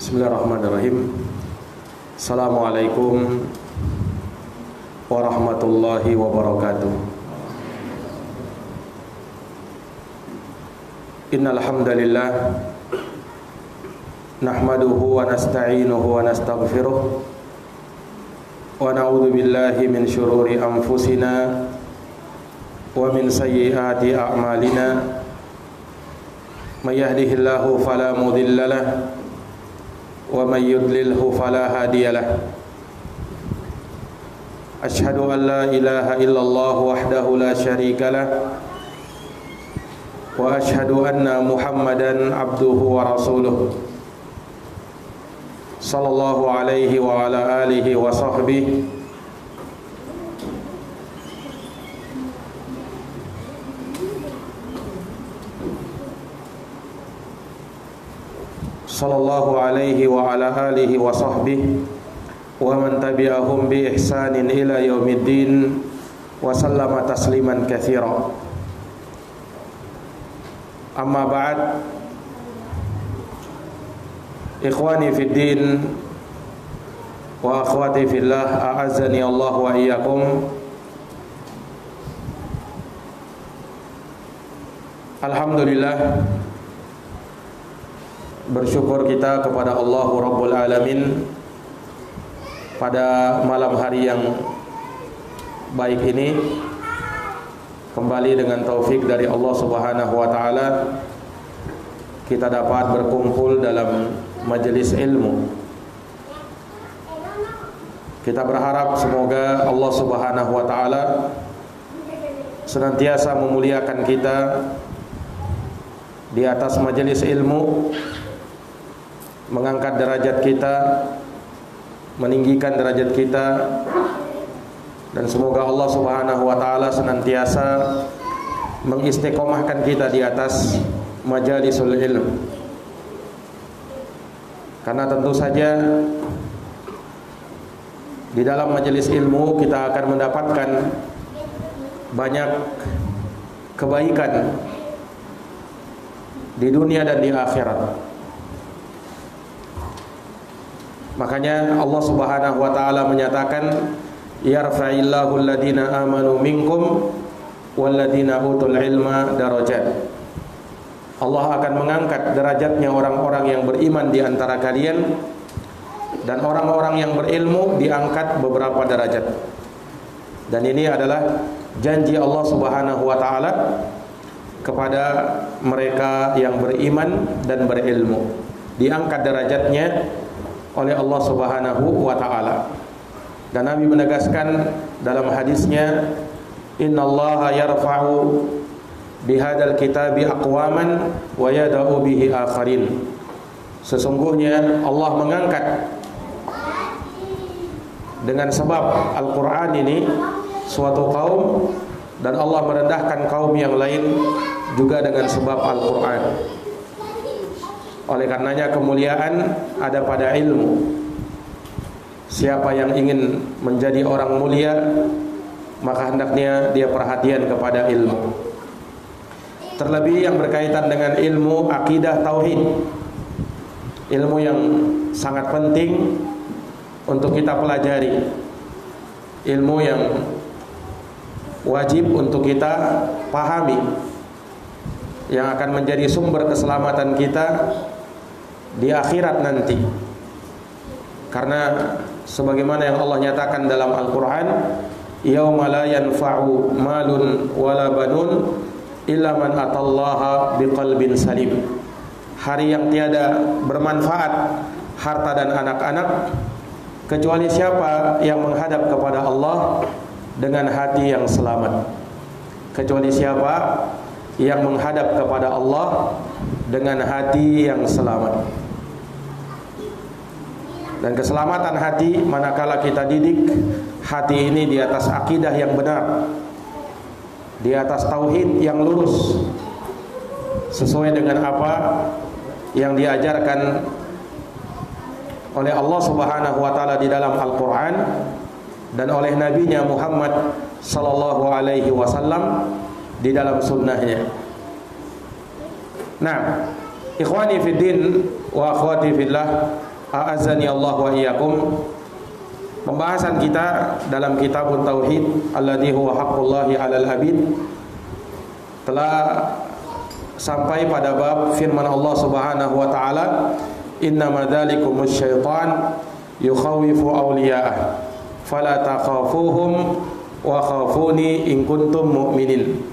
Bismillahirrahmanirrahim. Assalamualaikum warahmatullahi wabarakatuh. Innal hamdalillah nahmaduhu wa nasta'inuhu wa nastaghfiruh wa na'udzu billahi min syururi anfusina wa min sayyiati a'malina. May yahdihillahu fala mudilla lahu wa may yudlilhu fala hadiya lahu. Asyhadu an la ilaha illallah wahdahu la syarika lahu wa asyhadu anna Muhammadan abduhu wa rasuluh sallallahu alaihi wa ala alihi wa sahbihi sallallahu alaihi wa ala alihi wa sahbihi wa man tabi'ahum bi ihsanin ila yaumiddin wa sallama tasliman katsira. Amma ba'd. Ikhwani fid din wa akhwati fillah, a'azzani Allah wa iyyakum. Alhamdulillah, bersyukur kita kepada Allah Rabbul Alamin pada malam hari yang baik ini, kembali dengan taufik dari Allah Subhanahu wa taala kita dapat berkumpul dalam majelis ilmu. Kita berharap semoga Allah Subhanahu wa taala senantiasa memuliakan kita di atas majelis ilmu, mengangkat derajat kita, meninggikan derajat kita, dan semoga Allah Subhanahu wa taala senantiasa mengistiqomahkan kita di atas majalisul ilm. Karena tentu saja di dalam majelis ilmu kita akan mendapatkan banyak kebaikan di dunia dan di akhirat. Makanya Allah Subhanahu wa taala menyatakan, yarfa'illahu alladhina amanu minkum walladhina utul ilma darajat. Allah akan mengangkat derajatnya orang-orang yang beriman di antara kalian, dan orang-orang yang berilmu diangkat beberapa derajat. Dan ini adalah janji Allah Subhanahu wa taala kepada mereka yang beriman dan berilmu, diangkat derajatnya oleh Allah Subhanahu wa taala. Dan Nabi menegaskan dalam hadisnya, innallaha yarfa'u bihadzal kitabi aqwaman wa yada'u bihi akharin. Sesungguhnya Allah mengangkat dengan sebab Al-Qur'an ini suatu kaum, dan Allah merendahkan kaum yang lain juga dengan sebab Al-Qur'an. Oleh karenanya kemuliaan ada pada ilmu. Siapa yang ingin menjadi orang mulia, maka hendaknya dia perhatian kepada ilmu. Terlebih yang berkaitan dengan ilmu akidah tauhid, ilmu yang sangat penting untuk kita pelajari, ilmu yang wajib untuk kita pahami, yang akan menjadi sumber keselamatan kita di akhirat nanti. Karena sebagaimana yang Allah nyatakan dalam Al-Qur'an, yauma la yanfa'u malun wala banun illa man atallaha biqalbin salim. Hari yang tiada bermanfaat harta dan anak-anak kecuali siapa yang menghadap kepada Allah dengan hati yang selamat. Kecuali siapa yang menghadap kepada Allah dengan hati yang selamat. Dan keselamatan hati manakala kita didik hati ini di atas akidah yang benar, di atas tauhid yang lurus, sesuai dengan apa yang diajarkan oleh Allah Subhanahu wa taala di dalam Al-Qur'an dan oleh nabinya Muhammad sallallahu alaihi wasallam di dalam sunnahnya. Nah, ikhwani fiddin wa akhwati fillah, a'azzani Allah wa iyyakum. Pembahasan kita dalam kitab Tauhid alladzi huwa haqqullahi 'alal 'abid telah sampai pada bab firman Allah Subhanahu wa taala, "Innama dzalikumus syaitan yukhawifu awliya'ah fala takhafuhum wa khafuni in kuntum mu'minin."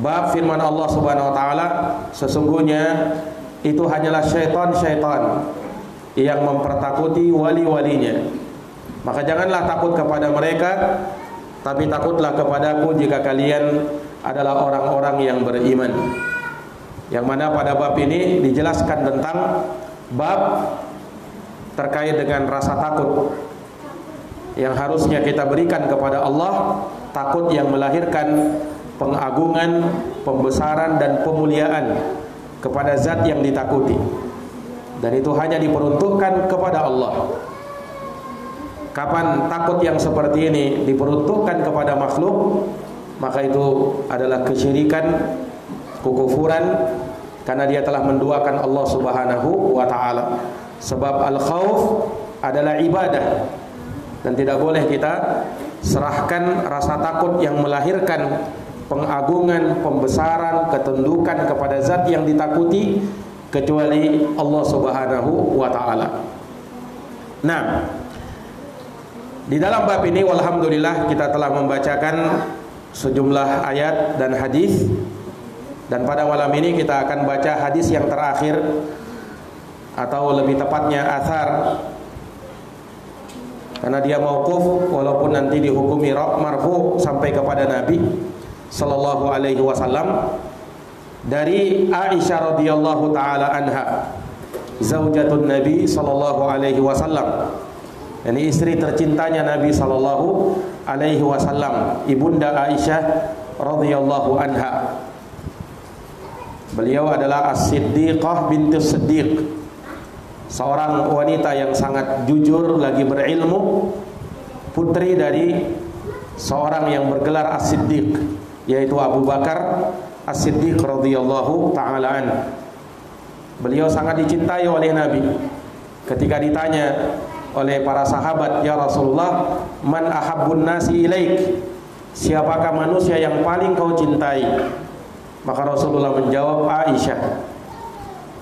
Bab firman Allah Subhanahu wa taala, sesungguhnya itu hanyalah syaitan-syaitan yang mempertakuti wali-walinya. Maka janganlah takut kepada mereka, tapi takutlah kepadaku jika kalian adalah orang-orang yang beriman. Yang mana pada bab ini dijelaskan tentang bab terkait dengan rasa takut yang harusnya kita berikan kepada Allah, takut yang melahirkan pengagungan, pembesaran dan pemuliaan kepada zat yang ditakuti. Dan itu hanya diperuntukkan kepada Allah. Kapan takut yang seperti ini diperuntukkan kepada makhluk, maka itu adalah kesyirikan, kekufuran, karena dia telah menduakan Allah Subhanahu wa taala. Sebab al-khauf adalah ibadah, dan tidak boleh kita serahkan rasa takut yang melahirkan pengagungan, pembesaran, ketundukan kepada zat yang ditakuti kecuali Allah Subhanahu wa taala. Nah, di dalam bab ini walhamdulillah kita telah membacakan sejumlah ayat dan hadis, dan pada malam ini kita akan baca hadis yang terakhir, atau lebih tepatnya athar, karena dia mauquf walaupun nanti dihukumi marfu sampai kepada Nabi sallallahu alaihi wasallam, dari Aisyah radhiyallahu taala anha, zaujatun Nabi sallallahu alaihi wasallam, ini istri tercintanya Nabi sallallahu alaihi wasallam, ibunda Aisyah radhiyallahu anha. Beliau adalah As-Siddiqah bintus Siddiq, seorang wanita yang sangat jujur lagi berilmu, putri dari seorang yang bergelar As-Siddiq, yaitu Abu Bakar As-Siddiq radhiyallahu ta'ala anhu. Beliau sangat dicintai oleh Nabi. Ketika ditanya oleh para sahabat, "Ya Rasulullah, man ahabbun nasi ilaik?" Siapakah manusia yang paling kau cintai? Maka Rasulullah menjawab, Aisyah.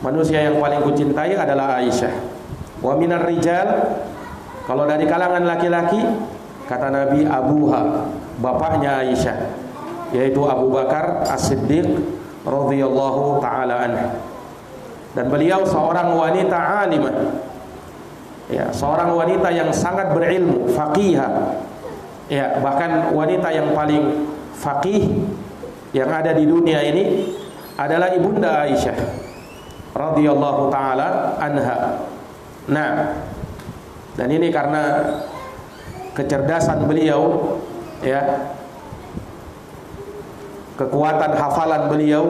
Manusia yang paling kucintai adalah Aisyah. Wa minar rijal, kalau dari kalangan laki-laki, kata Nabi, abuha, bapaknya Aisyah, yaitu Abu Bakar As-Siddiq radhiyallahu taala anhu. Dan beliau seorang wanita alimah, ya, seorang wanita yang sangat berilmu, faqihah, ya, bahkan wanita yang paling faqih yang ada di dunia ini adalah ibunda Aisyah radhiyallahu taala anha. Nah, dan ini karena kecerdasan beliau, ya, kekuatan hafalan beliau,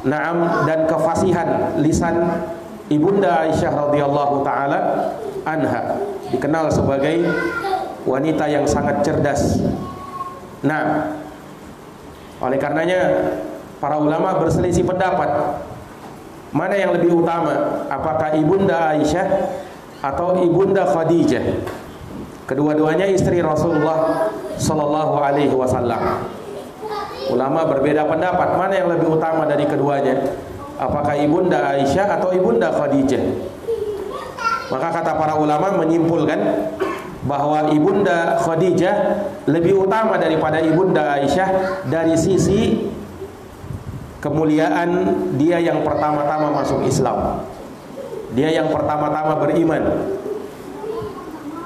naam, dan kefasihan lisan ibunda Aisyah radhiyallahu taala anha, dikenal sebagai wanita yang sangat cerdas. Nah, oleh karenanya para ulama berselisih pendapat mana yang lebih utama, apakah ibunda Aisyah atau ibunda Khadijah. Kedua-duanya istri Rasulullah sallallahu alaihi wasallam. Ulama berbeda pendapat mana yang lebih utama dari keduanya, apakah ibunda Aisyah atau ibunda Khadijah. Maka kata para ulama menyimpulkan bahwa ibunda Khadijah lebih utama daripada ibunda Aisyah dari sisi kemuliaan. Dia yang pertama-tama masuk Islam, dia yang pertama-tama beriman.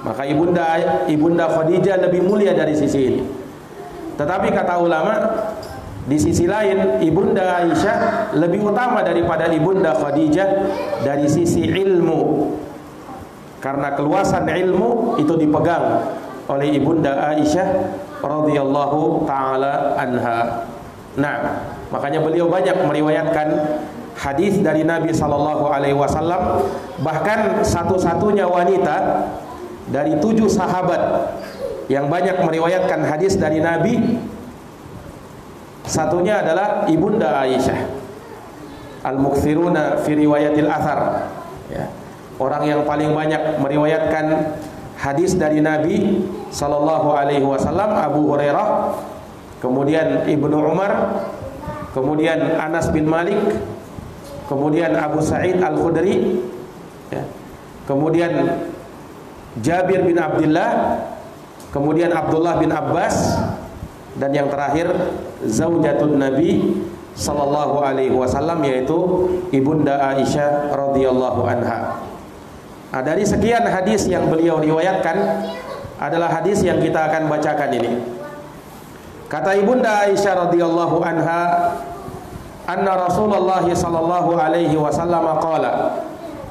Maka ibunda Khadijah lebih mulia dari sisi ini. Tetapi kata ulama, di sisi lain ibunda Aisyah lebih utama daripada ibunda Khadijah dari sisi ilmu, karena keluasan ilmu itu dipegang oleh ibunda Aisyah radhiyallahu taala anha. Nah, makanya beliau banyak meriwayatkan hadis dari Nabi sallallahu alaihi wasallam. Bahkan satu-satunya wanita dari 7 sahabat yang banyak meriwayatkan hadis dari Nabi, satunya adalah ibunda Aisyah. Al-mukthiruna fi riwayatil athar, Ya. Orang yang paling banyak meriwayatkan hadis dari Nabi sallallahu alaihi wasallam Abu Hurairah, kemudian Ibnu Umar, kemudian Anas bin Malik, kemudian Abu Sa'id Al-Khudri, ya. Kemudian Jabir bin Abdullah, kemudian Abdullah bin Abbas, dan yang terakhir zaujatun Nabi sallallahu alaihi wasallam, yaitu Ibunda Aisyah radhiyallahu anha. Nah, dari sekian hadis yang beliau riwayatkan adalah hadis yang kita akan bacakan ini. Kata Ibunda Aisyah radhiyallahu anha, anna Rasulullah sallallahu alaihi wasallam qala,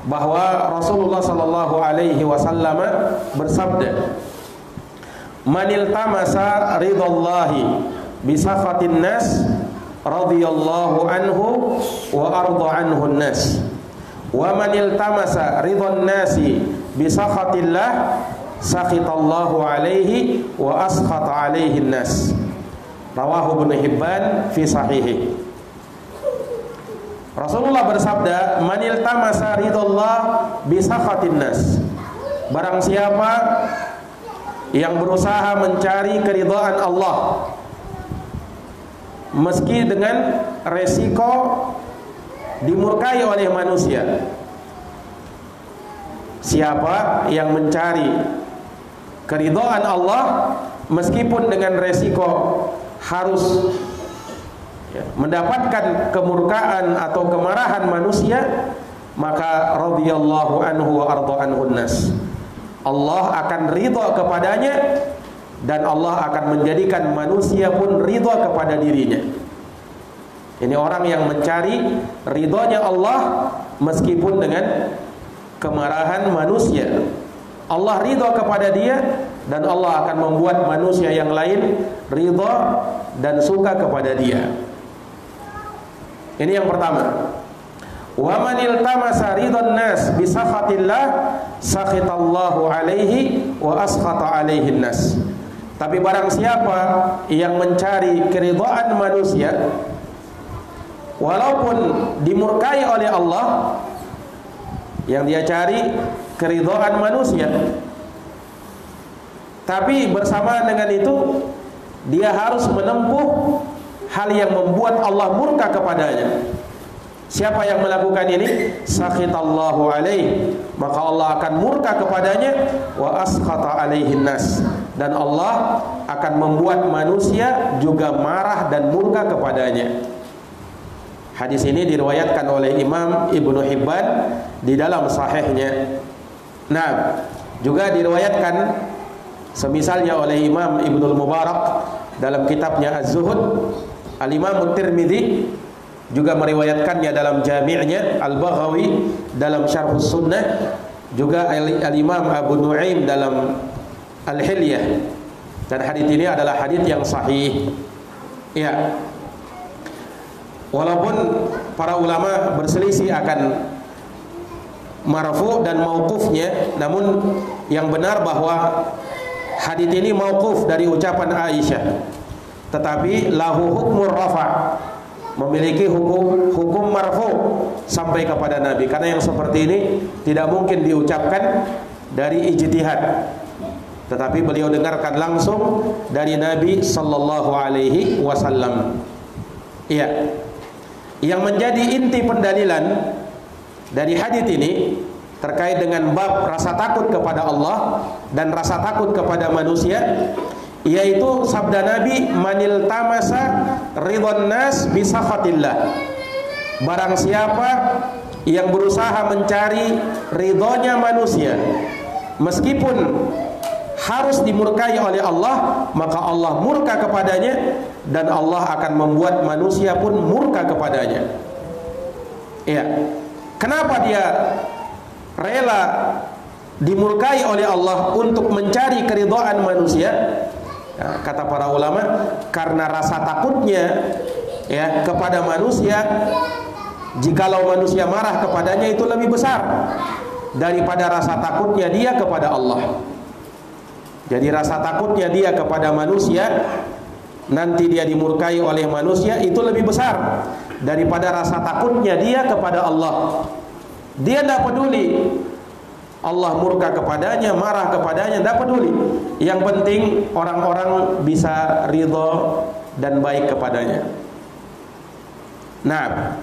bahwa Rasulullah sallallahu alaihi wasallam bersabda, manil tamasa ridallahi bisakhatin nas radhiyallahu anhu wa arda anhu nas, wa manil tamasa ridwan nasi bisakhatillah sakhitallahu alaihi wa askhata alaihi nas. Rawahu Ibnu Hibban fi sahihi. Rasulullah bersabda, manil tamasa ridallah bisakhatin nas, barang siapa yang berusaha mencari keridhaan Allah meski dengan resiko dimurkai oleh manusia. Siapa yang mencari keridhaan Allah meskipun dengan resiko harus mendapatkan kemurkaan atau kemarahan manusia, maka radhiyallahu anhu wa arda anhu nas, Allah akan ridha kepadanya dan Allah akan menjadikan manusia pun ridha kepada dirinya. Ini orang yang mencari ridhonya Allah meskipun dengan kemarahan manusia. Allah ridha kepada dia dan Allah akan membuat manusia yang lain ridha dan suka kepada dia. Ini yang pertama. Wa man iltamasa ridhan nas bi sakhatillah sakhitallahu alaihi wa askhata alaihi nas. Tapi barang siapa yang mencari keridhaan manusia walaupun dimurkai oleh Allah, yang dia cari keridhaan manusia, tapi bersamaan dengan itu dia harus menempuh hal yang membuat Allah murka kepadanya. Siapa yang melakukan ini? Sakhitallahu alaihi, maka Allah akan murka kepadanya, wa askhata alaihin nas, dan Allah akan membuat manusia juga marah dan murka kepadanya. Hadis ini diriwayatkan oleh Imam Ibnu Hibban di dalam sahihnya. Nah, juga diriwayatkan semisalnya oleh Imam Ibnu Mubarak dalam kitabnya Az-Zuhud. Al-Imam At-Tirmidzi juga meriwayatkannya dalam Jami'-nya, Al-Baghawi dalam Syarhus Sunnah, juga Al-Imam Abu Nu'aim dalam Al-Hilyah. Dan hadis ini adalah hadis yang sahih. Ya. Walaupun para ulama berselisih akan marfu dan mauqufnya, namun yang benar bahwa hadis ini mauquf dari ucapan Aisyah, tetapi lahu hukmur rafa', memiliki hukum marfu sampai kepada Nabi, karena yang seperti ini tidak mungkin diucapkan dari ijtihad, tetapi beliau dengarkan langsung dari Nabi sallallahu alaihi wasallam. Iya. Yang menjadi inti pendalilan dari hadis ini terkait dengan bab rasa takut kepada Allah dan rasa takut kepada manusia, yaitu sabda Nabi, manil tamasa ridwan nas bisakhatillah, barang siapa yang berusaha mencari ridhonya manusia meskipun harus dimurkai oleh Allah, maka Allah murka kepadanya dan Allah akan membuat manusia pun murka kepadanya. Ya. Kenapa dia rela dimurkai oleh Allah untuk mencari keridhaan manusia? Nah, kata para ulama, karena rasa takutnya ya kepada manusia, jikalau manusia marah kepadanya itu lebih besar daripada rasa takutnya dia kepada Allah. Jadi rasa takutnya dia kepada manusia, nanti dia dimurkai oleh manusia, itu lebih besar daripada rasa takutnya dia kepada Allah. Dia tidak peduli Allah murka kepadanya, marah kepadanya, tidak peduli. Yang penting orang-orang bisa ridho dan baik kepadanya. Nah,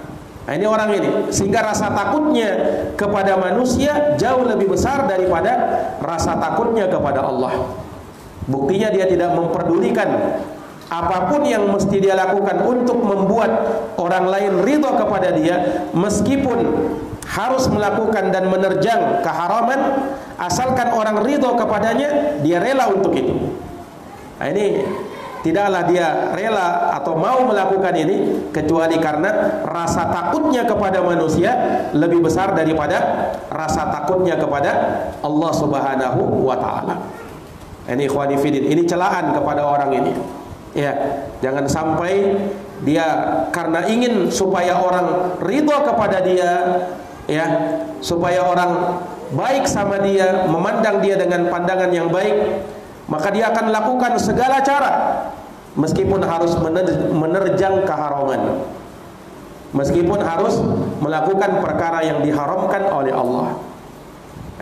ini orang ini, sehingga rasa takutnya kepada manusia jauh lebih besar daripada rasa takutnya kepada Allah. Buktinya dia tidak memperdulikan apapun yang mesti dia lakukan untuk membuat orang lain ridho kepada dia, meskipun harus melakukan dan menerjang keharaman, asalkan orang ridho kepadanya, dia rela untuk itu. Nah, ini tidaklah dia rela atau mau melakukan ini kecuali karena rasa takutnya kepada manusia lebih besar daripada rasa takutnya kepada Allah Subhanahu wa taala. Ini ikhwani fillah, ini celaan kepada orang ini. Ya, jangan sampai dia karena ingin supaya orang ridho kepada dia, ya, supaya orang baik sama dia, memandang dia dengan pandangan yang baik, maka dia akan lakukan segala cara meskipun harus menerjang keharaman, meskipun harus melakukan perkara yang diharamkan oleh Allah.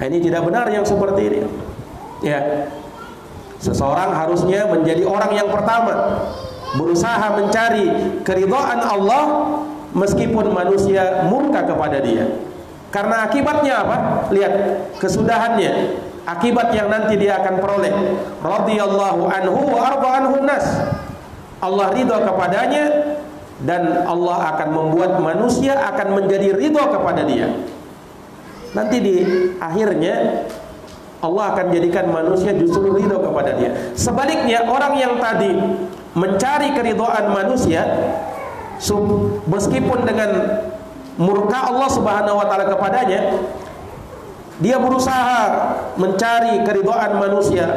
Ini tidak benar yang seperti ini. Ya, seseorang harusnya menjadi orang yang pertama berusaha mencari keridhaan Allah meskipun manusia murka kepada dia. Karena akibatnya apa? Lihat kesudahannya, akibat yang nanti dia akan peroleh. Radhiyallahu anhu wa arda anhu nas. Allah ridho kepadanya dan Allah akan membuat manusia akan menjadi ridho kepada dia. Nanti di akhirnya Allah akan jadikan manusia justru ridho kepada dia. Sebaliknya, orang yang tadi mencari keridhaan manusia, meskipun dengan murka Allah Subhanahu wa taala kepadanya, dia berusaha mencari keridhaan manusia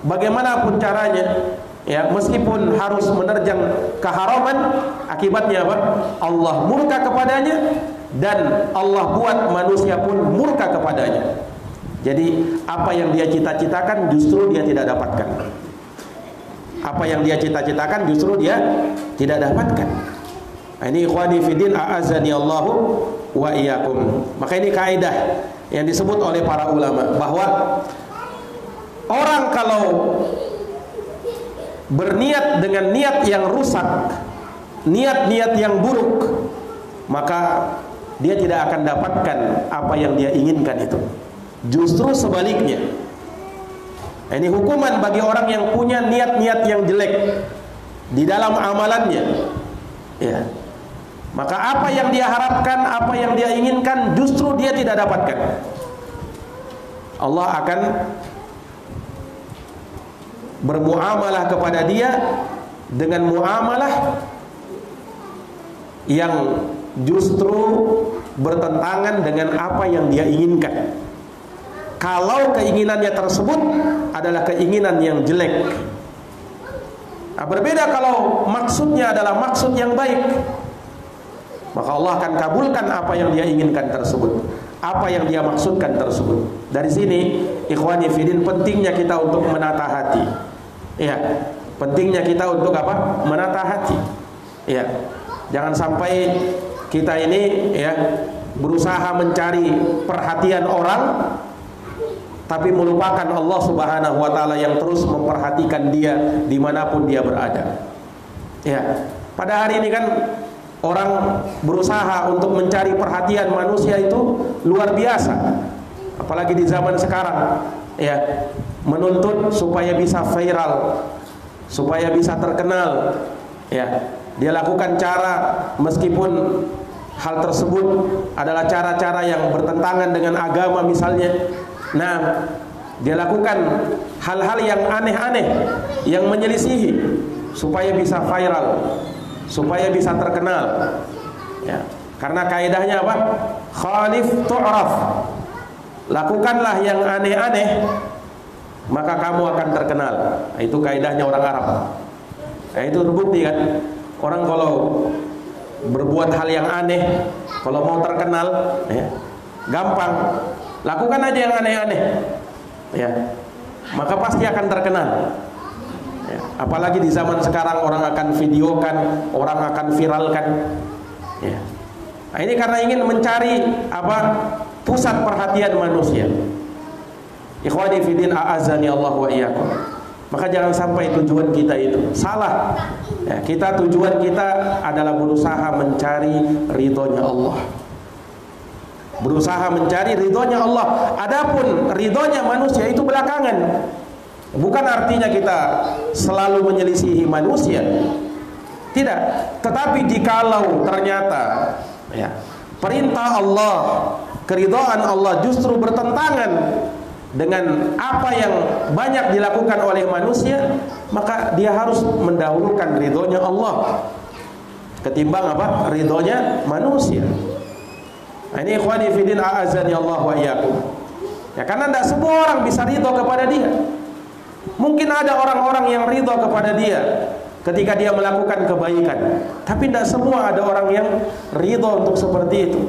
bagaimanapun caranya, ya, meskipun harus menerjang keharaman. Akibatnya apa? Allah murka kepadanya dan Allah buat manusia pun murka kepadanya. Jadi apa yang dia cita-citakan justru dia tidak dapatkan. Apa yang dia cita-citakan justru dia tidak dapatkan. Nah, ini ikhwani fiddin a'azzani Allahu wa iyyakum. Maka ini kaidah yang disebut oleh para ulama bahwa orang kalau berniat dengan niat yang rusak, niat-niat yang buruk, maka dia tidak akan dapatkan apa yang dia inginkan itu. Justru sebaliknya. Ini hukuman bagi orang yang punya niat-niat yang jelek di dalam amalannya. Ya. Maka apa yang dia harapkan, apa yang dia inginkan, justru dia tidak dapatkan. Allah akan bermuamalah kepada dia dengan muamalah yang justru bertentangan dengan apa yang dia inginkan. Kalau keinginannya tersebut adalah keinginan yang jelek. Nah, berbeda kalau maksudnya adalah maksud yang baik, maka Allah akan kabulkan apa yang dia inginkan tersebut, apa yang dia maksudkan tersebut. Dari sini, ikhwani fillah, pentingnya kita untuk menata hati. Ya, pentingnya kita untuk apa? Menata hati. Ya, jangan sampai kita ini ya berusaha mencari perhatian orang, tapi melupakan Allah Subhanahu wa taala yang terus memperhatikan dia dimanapun dia berada. Ya, pada hari ini kan orang berusaha untuk mencari perhatian manusia itu luar biasa. Apalagi di zaman sekarang, ya, menuntut supaya bisa viral, supaya bisa terkenal. Ya, dia lakukan cara meskipun hal tersebut adalah cara-cara yang bertentangan dengan agama misalnya. Nah, dia lakukan hal-hal yang aneh-aneh, yang menyelisihi supaya bisa viral, supaya bisa terkenal. Ya, karena kaidahnya apa? Khalif tu'raf. Lakukanlah yang aneh-aneh, maka kamu akan terkenal. Nah, itu kaidahnya orang Arab. Nah, itu terbukti kan? Orang kalau berbuat hal yang aneh, kalau mau terkenal, ya, gampang. Lakukan aja yang aneh-aneh, ya, maka pasti akan terkenal. Ya, apalagi di zaman sekarang orang akan videokan, orang akan viralkan. Ya. Nah, ini karena ingin mencari apa? pusat perhatian manusia. Ikhwani fiddin, a'azani Allah wa iyyakum. Maka jangan sampai tujuan kita itu salah. Ya, tujuan kita adalah berusaha mencari ridhonya Allah. Berusaha mencari ridhonya Allah. Adapun ridhonya manusia itu belakangan. Bukan artinya kita selalu menyelisihi manusia. Tidak. Tetapi jikalau ternyata ya, perintah Allah, keridhaan Allah justru bertentangan dengan apa yang banyak dilakukan oleh manusia, maka dia harus mendahulukan ridhonya Allah ketimbang apa? Ridhonya manusia. Nah, ini ikhwani fiddin, a'azani Allah wa iyyakum. Ya, karena tidak semua orang bisa ridho kepada dia. Mungkin ada orang-orang yang ridho kepada dia ketika dia melakukan kebaikan, tapi tidak semua ada orang yang ridho untuk seperti itu.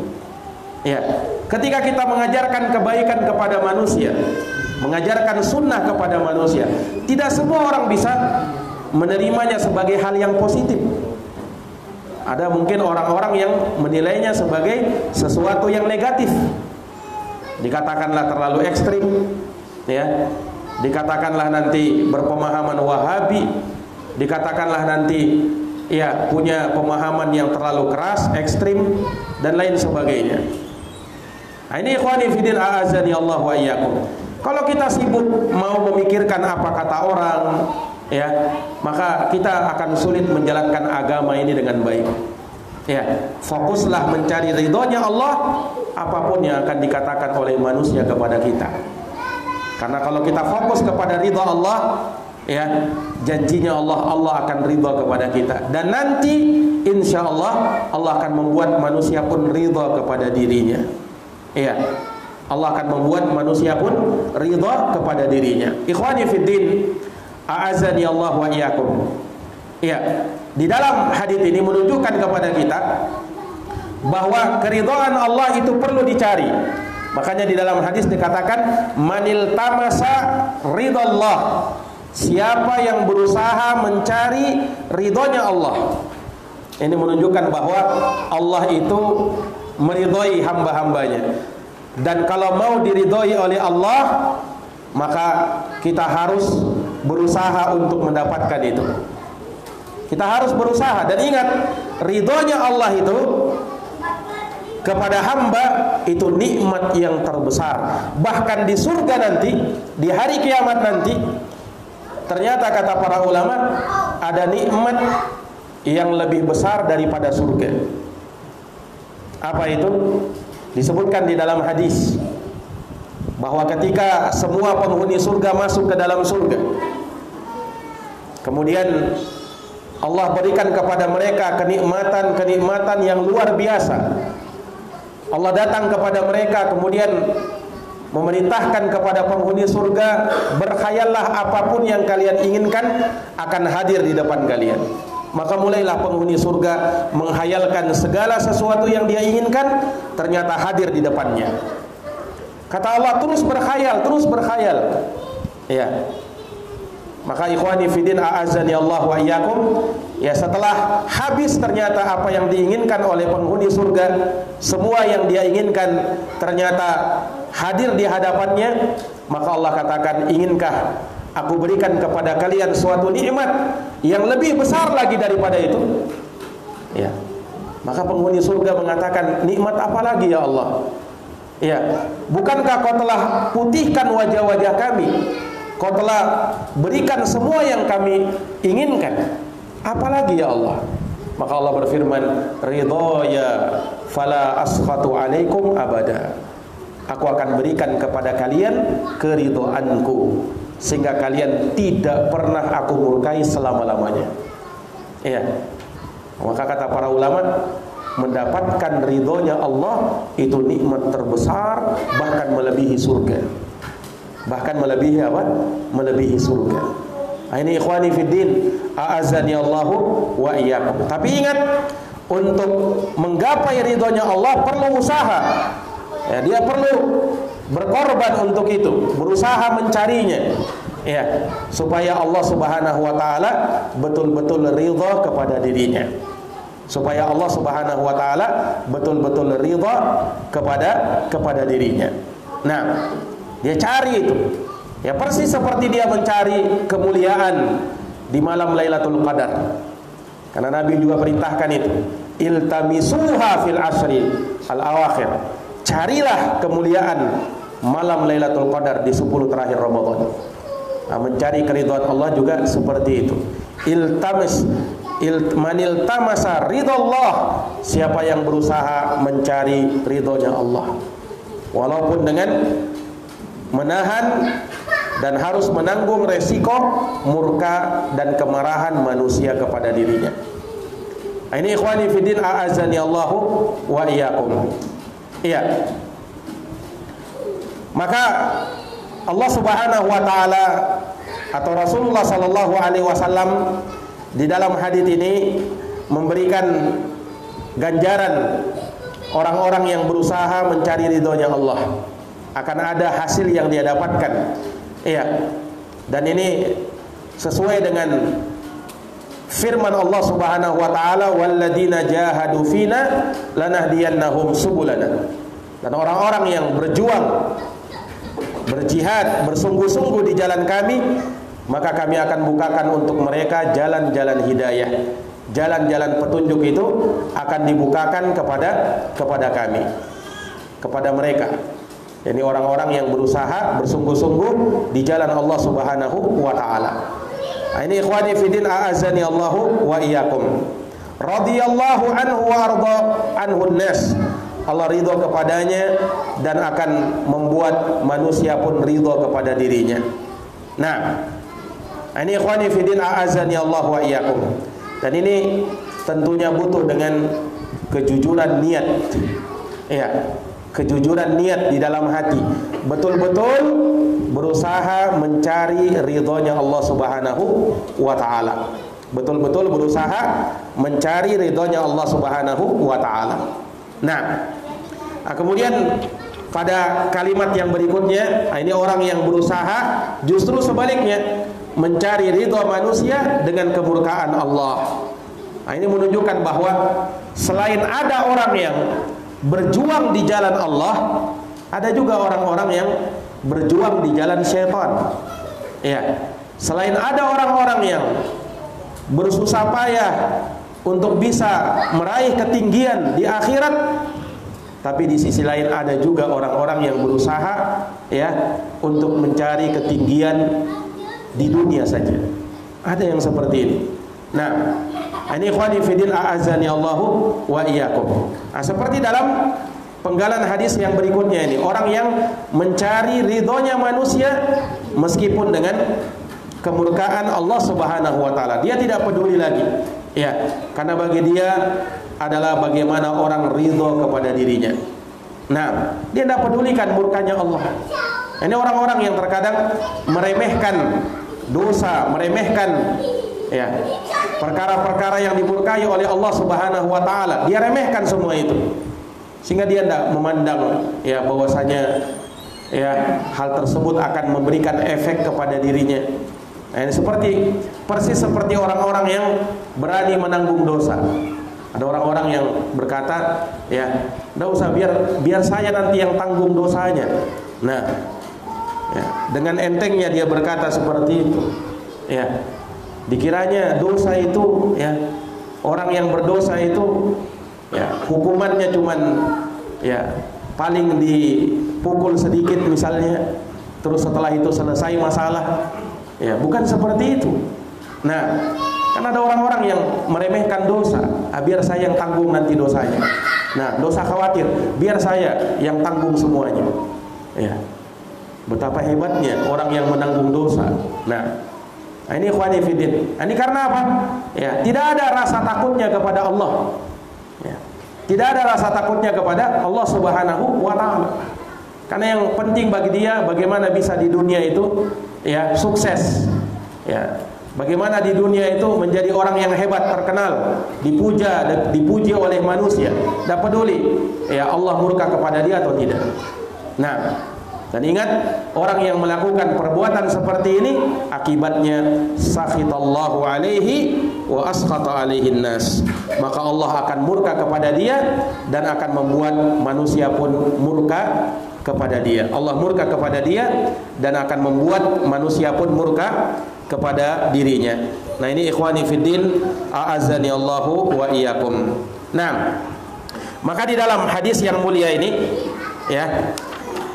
Ya, ketika kita mengajarkan kebaikan kepada manusia, mengajarkan sunnah kepada manusia, tidak semua orang bisa menerimanya sebagai hal yang positif. Ada mungkin orang-orang yang menilainya sebagai sesuatu yang negatif. Dikatakanlah terlalu ekstrim, ya. Dikatakanlah nanti berpemahaman Wahabi, dikatakanlah nanti ya punya pemahaman yang terlalu keras, ekstrim dan lain sebagainya. Nah, ini ikhwani fiddin, a'azani Allah wa iyyakum. Kalau kita sibuk mau memikirkan apa kata orang, ya, maka kita akan sulit menjalankan agama ini dengan baik. Ya, fokuslah mencari ridhonya Allah, apapun yang akan dikatakan oleh manusia kepada kita. Karena kalau kita fokus kepada ridha Allah, ya, janjinya Allah akan ridha kepada kita. Dan nanti insya Allah akan membuat manusia pun ridha kepada dirinya. Ya, Allah akan membuat manusia pun ridha kepada dirinya. Ikhwani fiddin, a'azani Allah wa iyyakum. Ya, di dalam hadis ini menunjukkan kepada kita bahwa keridhaan Allah itu perlu dicari. Makanya di dalam hadis dikatakan manil tamasa ridallah, siapa yang berusaha mencari ridhonya Allah. Ini menunjukkan bahwa Allah itu meridhoi hamba-hambanya. Dan kalau mau diridhoi oleh Allah, maka kita harus berusaha untuk mendapatkan itu. Kita harus berusaha. Dan ingat, ridhonya Allah itu kepada hamba itu nikmat yang terbesar. Bahkan di surga nanti, di hari kiamat nanti, ternyata kata para ulama, ada nikmat yang lebih besar daripada surga. Apa itu? Disebutkan di dalam hadis bahwa ketika semua penghuni surga masuk ke dalam surga, kemudian Allah berikan kepada mereka kenikmatan-kenikmatan yang luar biasa. Allah datang kepada mereka kemudian memerintahkan kepada penghuni surga, berkhayallah apapun yang kalian inginkan akan hadir di depan kalian. Maka mulailah penghuni surga menghayalkan segala sesuatu yang dia inginkan, ternyata hadir di depannya. Kata Allah, terus berkhayal. Ya. Maka ikhwani fiddin, a'azani Allah wa iyyakum, ya, setelah habis ternyata apa yang diinginkan oleh penghuni surga, semua yang dia inginkan ternyata hadir di hadapannya, maka Allah katakan, inginkah aku berikan kepada kalian suatu nikmat yang lebih besar lagi daripada itu? Ya. Maka penghuni surga mengatakan, nikmat apa lagi ya Allah? Ya, bukankah kau telah putihkan wajah-wajah kami? Kau telah berikan semua yang kami inginkan. Apalagi ya Allah? Maka Allah berfirman, ridhoya fala askhatu alaikum abada. Aku akan berikan kepada kalian keridhoanku, sehingga kalian tidak pernah aku murkai selama-lamanya. Ya. Maka kata para ulama, mendapatkan ridhonya Allah itu nikmat terbesar, bahkan melebihi surga. Bahkan melebihi apa? Melebihi surga. Ini ikhwani fiddin, a'azani Allahu wa iyyakum. Tapi ingat, untuk menggapai ridhonya Allah perlu usaha. Ya, dia perlu berkorban untuk itu, berusaha mencarinya. Ya, supaya Allah Subhanahu wa taala betul-betul ridha kepada dirinya. supaya Allah Subhanahu wa taala betul-betul ridha kepada dirinya. Nah, dia cari itu. Ya persis seperti dia mencari kemuliaan di malam Lailatul Qadar. Karena Nabi juga perintahkan itu, iltamisuha fil ashri al-awakhir. Carilah kemuliaan malam Lailatul Qadar di 10 terakhir Ramadan. Nah, mencari keridhaan Allah juga seperti itu. Manil tamasa ridallah, siapa yang berusaha mencari ridhonya Allah, walaupun dengan menahan dan harus menanggung resiko murka dan kemarahan manusia kepada dirinya. Ini ikhwani fiddin a'azani Allahu wa iyyakum. Iya. Maka Allah Subhanahu wa taala atau Rasulullah sallallahu alaihi wasallam di dalam hadis ini memberikan ganjaran orang-orang yang berusaha mencari ridhonya Allah, akan ada hasil yang dia dapatkan. Iya. Dan ini sesuai dengan firman Allah Subhanahu wa taala, walladzina jahadu fina lanahdiyannahum subulana. Dan orang-orang yang berjuang, berjihad, bersungguh-sungguh di jalan kami, maka kami akan bukakan untuk mereka jalan-jalan hidayah. Jalan-jalan petunjuk itu akan dibukakan kepada kami, kepada mereka. Ini orang-orang yang berusaha bersungguh-sungguh di jalan Allah Subhanahu wa taala. Nah, ini ikhwani fiddin a'azani Allahu wa iyyakum. Radhiyallahu anhu wa arda anhu an-nas. Allah ridho kepadanya dan akan membuat manusia pun ridho kepada dirinya. Nah, ini ikhwani fiddin a'azani Allahu wa iyyakum. Dan ini tentunya butuh dengan kejujuran niat. Ya. Kejujuran niat di dalam hati, betul-betul berusaha mencari ridhonya Allah Subhanahu wa taala, betul-betul berusaha mencari ridhonya Allah Subhanahu wa taala. Nah, kemudian pada kalimat yang berikutnya, ini orang yang berusaha justru sebaliknya mencari ridho manusia dengan kemurkaan Allah. Nah, ini menunjukkan bahwa selain ada orang yang berjuang di jalan Allah, ada juga orang-orang yang berjuang di jalan syaitan. Ya, selain ada orang-orang yang bersusah payah untuk bisa meraih ketinggian di akhirat, tapi di sisi lain ada juga orang-orang yang berusaha ya untuk mencari ketinggian di dunia saja. Ada yang seperti ini. Nah, ini ikhwani fiddin a'azani Allahu wa iyyakum. Nah, seperti dalam penggalan hadis yang berikutnya ini, orang yang mencari ridhonya manusia meskipun dengan kemurkaan Allah Subhanahu wa taala. Dia tidak peduli lagi. Ya, karena bagi dia adalah bagaimana orang ridho kepada dirinya. Nah, dia tidak pedulikan murkanya Allah. Ini orang-orang yang terkadang meremehkan dosa, meremehkan ya perkara-perkara yang dimurkai oleh Allah Subhanahu wa taala. Dia remehkan semua itu, sehingga dia tidak memandang ya bahwasanya ya hal tersebut akan memberikan efek kepada dirinya. Nah, ini persis seperti orang-orang yang berani menanggung dosa. Ada orang-orang yang berkata, ya, enggak usah, biar saya nanti yang tanggung dosanya. Nah, ya, dengan entengnya dia berkata seperti itu. Ya, dikiranya dosa itu, ya, orang yang berdosa itu, ya, hukumannya cuman, ya, paling dipukul sedikit misalnya, terus setelah itu selesai masalah. Ya, bukan seperti itu. Nah, kan ada orang-orang yang meremehkan dosa. Biar saya yang tanggung nanti dosanya. Nah, dosa khawatir, biar saya yang tanggung semuanya. Ya, betapa hebatnya orang yang menanggung dosa. Nah, ini ikhwani fiddin. Ini karena apa? Ya, tidak ada rasa takutnya kepada Allah. Ya, tidak ada rasa takutnya kepada Allah Subhanahu wa taala. Karena yang penting bagi dia bagaimana bisa di dunia itu ya sukses. Ya, bagaimana di dunia itu menjadi orang yang hebat, terkenal, dipuji oleh manusia. Tidak peduli ya Allah murka kepada dia atau tidak. Nah, dan ingat, orang yang melakukan perbuatan seperti ini akibatnya sakhitallahu alaihi wa askhata alaihin nas. Maka Allah akan murka kepada dia dan akan membuat manusia pun murka kepada dia. Allah murka kepada dia dan akan membuat manusia pun murka kepada dirinya. Nah, ini ikhwani fiddin, a'azzani Allahu wa iyyakum. Nah, maka di dalam hadis yang mulia ini ya,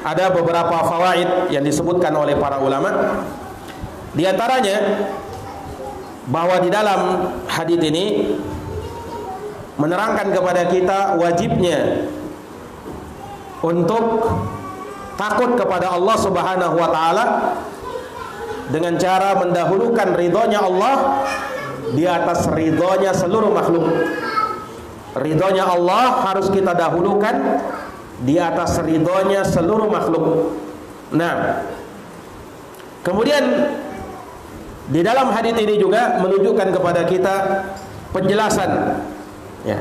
ada beberapa fawaid yang disebutkan oleh para ulama. Di antaranya bahwa di dalam hadis ini menerangkan kepada kita wajibnya untuk takut kepada Allah Subhanahu wa taala dengan cara mendahulukan ridhonya Allah di atas ridhonya seluruh makhluk. Ridhonya Allah harus kita dahulukan di atas ridhonya seluruh makhluk. Nah, kemudian di dalam hadis ini juga menunjukkan kepada kita penjelasan ya,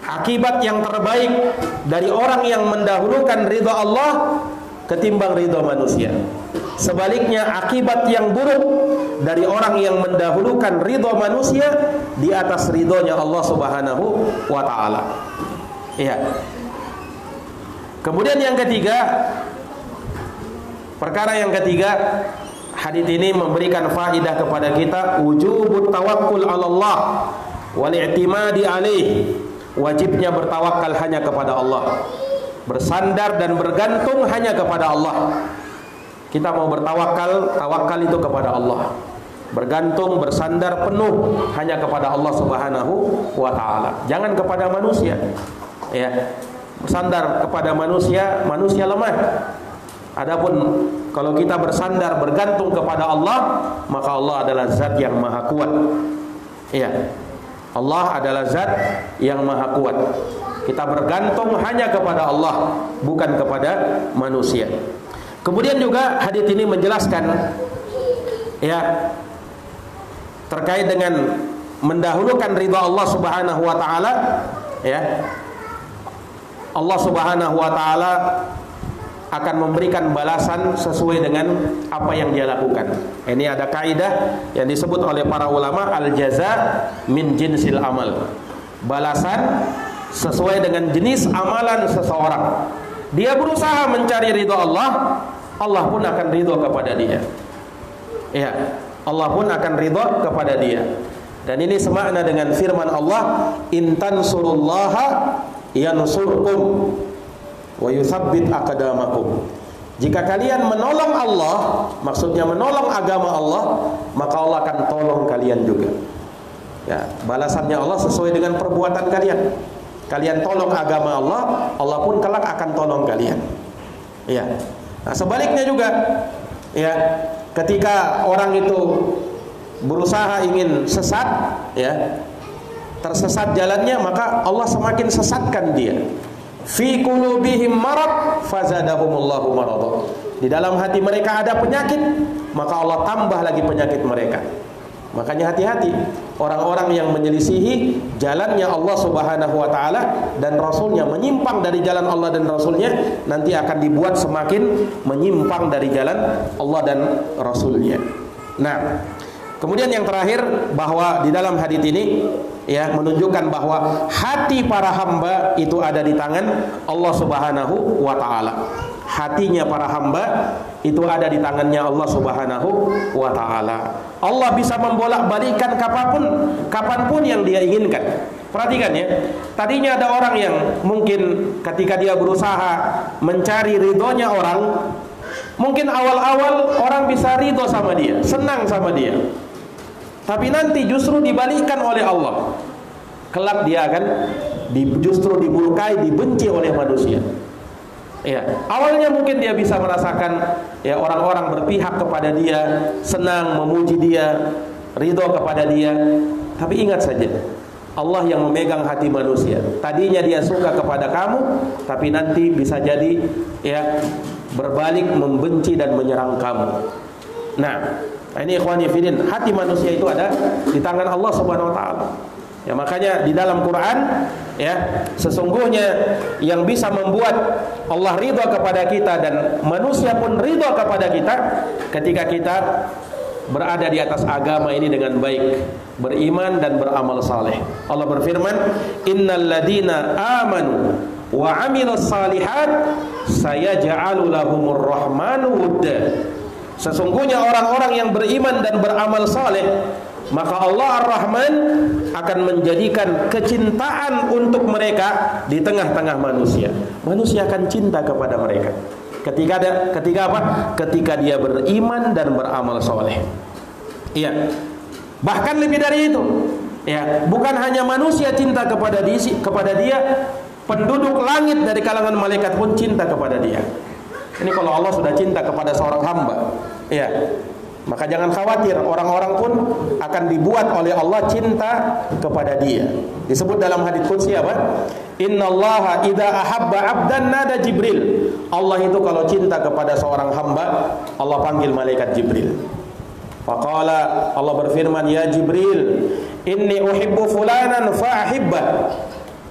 akibat yang terbaik dari orang yang mendahulukan ridha Allah ketimbang ridha manusia. Sebaliknya, akibat yang buruk dari orang yang mendahulukan ridha manusia di atas ridhonya Allah Subhanahu wa taala. Iya. Kemudian yang ketiga, perkara yang ketiga, hadis ini memberikan faedah kepada kita wujubut tawakkul 'ala Allah wal i'timadi 'alaihi. Wajibnya bertawakal hanya kepada Allah. Bersandar dan bergantung hanya kepada Allah. Kita mau bertawakal, tawakal itu kepada Allah. Bergantung, bersandar penuh hanya kepada Allah Subhanahu wa taala. Jangan kepada manusia. Ya. Bersandar kepada manusia, manusia lemah. Adapun kalau kita bersandar, bergantung kepada Allah, maka Allah adalah zat yang maha kuat. Iya. Allah adalah zat yang maha kuat. Kita bergantung hanya kepada Allah, bukan kepada manusia. Kemudian juga hadis ini menjelaskan ya terkait dengan mendahulukan ridha Allah Subhanahu wa taala ya. Allah Subhanahu wa taala akan memberikan balasan sesuai dengan apa yang dia lakukan. Ini ada kaidah yang disebut oleh para ulama, al-jaza min jinsil amal. Balasan sesuai dengan jenis amalan seseorang. Dia berusaha mencari ridha Allah, Allah pun akan ridha kepada dia. Ya, Allah pun akan ridha kepada dia. Dan ini semakna dengan firman Allah, in tansurullaha yansurkum wa yutsabbit aqdamakum. Jika kalian menolong Allah, maksudnya menolong agama Allah, maka Allah akan tolong kalian juga. Ya, balasannya Allah sesuai dengan perbuatan kalian. Kalian tolong agama Allah, Allah pun kelak akan tolong kalian. Ya. Nah, sebaliknya juga, ya, ketika orang itu berusaha ingin sesat, ya, tersesat jalannya, maka Allah semakin sesatkan dia. Fi qulubihim marad fazadahumullahu marada. Di dalam hati mereka ada penyakit, maka Allah tambah lagi penyakit mereka. Makanya hati-hati orang-orang yang menyelisihi jalannya Allah Subhanahu wa taala dan Rasulnya, menyimpang dari jalan Allah dan Rasulnya, nanti akan dibuat semakin menyimpang dari jalan Allah dan Rasulnya. Nah, kemudian yang terakhir, bahwa di dalam hadis ini ya menunjukkan bahwa hati para hamba itu ada di tangan Allah Subhanahu wa taala. Hatinya para hamba itu ada di tangannya Allah Subhanahu wa taala. Allah bisa membolak-balikan kapanpun yang dia inginkan. Perhatikan ya. Tadinya ada orang yang mungkin ketika dia berusaha mencari ridhonya orang, mungkin awal-awal orang bisa ridho sama dia, senang sama dia. Tapi nanti justru dibalikkan oleh Allah. Kelak dia akan justru dimurkai, dibenci oleh manusia. Ya, awalnya mungkin dia bisa merasakan ya orang-orang berpihak kepada dia, senang memuji dia, ridho kepada dia. Tapi ingat saja, Allah yang memegang hati manusia. Tadinya dia suka kepada kamu, tapi nanti bisa jadi ya berbalik membenci dan menyerang kamu. Nah, ini ikhwani fillah, hati manusia itu ada di tangan Allah Subhanahu wa taala. Ya, makanya di dalam Quran ya, sesungguhnya yang bisa membuat Allah ridha kepada kita dan manusia pun ridha kepada kita ketika kita berada di atas agama ini dengan baik, beriman dan beramal saleh. Allah berfirman, "Innal ladina amanu wa 'amilus salihat sayaj'alu lahumur rahmanu wudda." Sesungguhnya orang-orang yang beriman dan beramal saleh, maka Allah Ar-Rahman akan menjadikan kecintaan untuk mereka di tengah-tengah manusia. Manusia akan cinta kepada mereka. Ketika apa? Ketika dia beriman dan beramal soleh. Iya. Bahkan lebih dari itu. Ya, bukan hanya manusia cinta kepada dia, penduduk langit dari kalangan malaikat pun cinta kepada dia. Ini kalau Allah sudah cinta kepada seorang hamba. Ya. Maka jangan khawatir, orang-orang pun akan dibuat oleh Allah cinta kepada dia. Disebut dalam hadits qudsi apa? Innallaha idza ahabba 'abdan nada Jibril. Allah itu kalau cinta kepada seorang hamba, Allah panggil malaikat Jibril. Faqala, Allah berfirman, "Ya Jibril, inni uhibbu fulanan fa'ahibbah."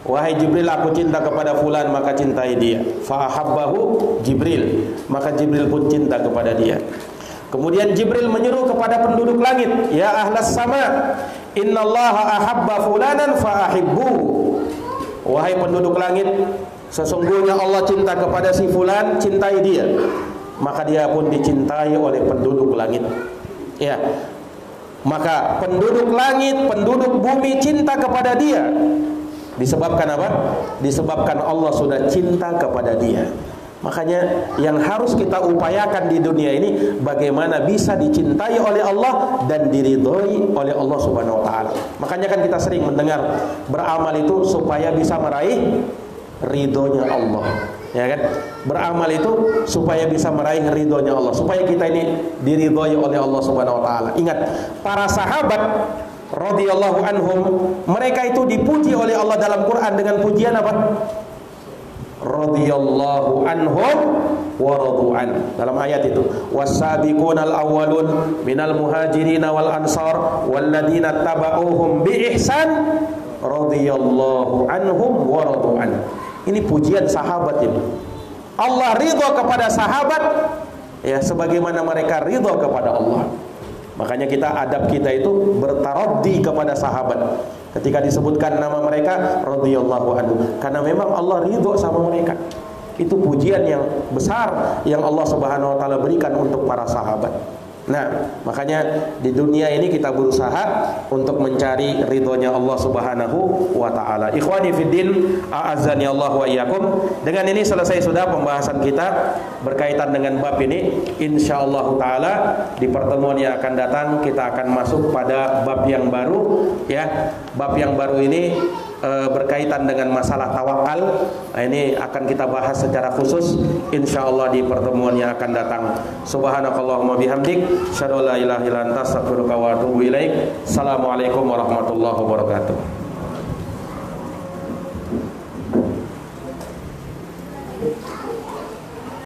Wahai Jibril, aku cinta kepada fulan, maka cintai dia. Fa'ahabbahu Jibril, maka Jibril pun cinta kepada dia. Kemudian Jibril menyeru kepada penduduk langit, "Ya ahlas sama, innallaha ahabba fulanan fa'ahibbu." Wahai penduduk langit, sesungguhnya Allah cinta kepada si fulan, cintai dia. Maka dia pun dicintai oleh penduduk langit. Ya. Maka penduduk langit, penduduk bumi cinta kepada dia. Disebabkan apa? Disebabkan Allah sudah cinta kepada dia. Makanya yang harus kita upayakan di dunia ini, bagaimana bisa dicintai oleh Allah dan diridhoi oleh Allah Subhanahu wa taala. Makanya kan kita sering mendengar beramal itu supaya bisa meraih ridhonya Allah. Ya kan? Beramal itu supaya bisa meraih ridhonya Allah, supaya kita ini diridhoi oleh Allah Subhanahu wa taala. Ingat, para sahabat radhiyallahu anhum, mereka itu dipuji oleh Allah dalam Quran dengan pujian apa? Radhiyallahu anhum wa radu'an. Dalam ayat itu, was-sabiqunal awwalun minal muhajirin wal ansar walladzina tabauhum bi ihsan radhiyallahu anhum wa radu'an. Ini pujian sahabat ini. Allah ridha kepada sahabat ya sebagaimana mereka ridha kepada Allah. Makanya adab kita itu bertaraddi kepada sahabat. Ketika disebutkan nama mereka, radhiyallahu anhu, karena memang Allah ridho sama mereka. Itu pujian yang besar yang Allah Subhanahu wa taala berikan untuk para sahabat. Nah, makanya di dunia ini kita berusaha untuk mencari ridhonya Allah Subhanahu wa taala. Ikhwani fiddin, a'azzani Allah wa iyyakum. Dengan ini selesai sudah pembahasan kita berkaitan dengan bab ini. Insyaallah taala di pertemuan yang akan datang kita akan masuk pada bab yang baru ya. Bab yang baru ini berkaitan dengan masalah tawakal. Nah, ini akan kita bahas secara khusus insyaallah di pertemuan yang akan datang. Subhanakallahumma bihamdik, syadu la ilaha illa anta, astaghfiruka wa atubu ilaik. Assalamualaikum warahmatullahi wabarakatuh.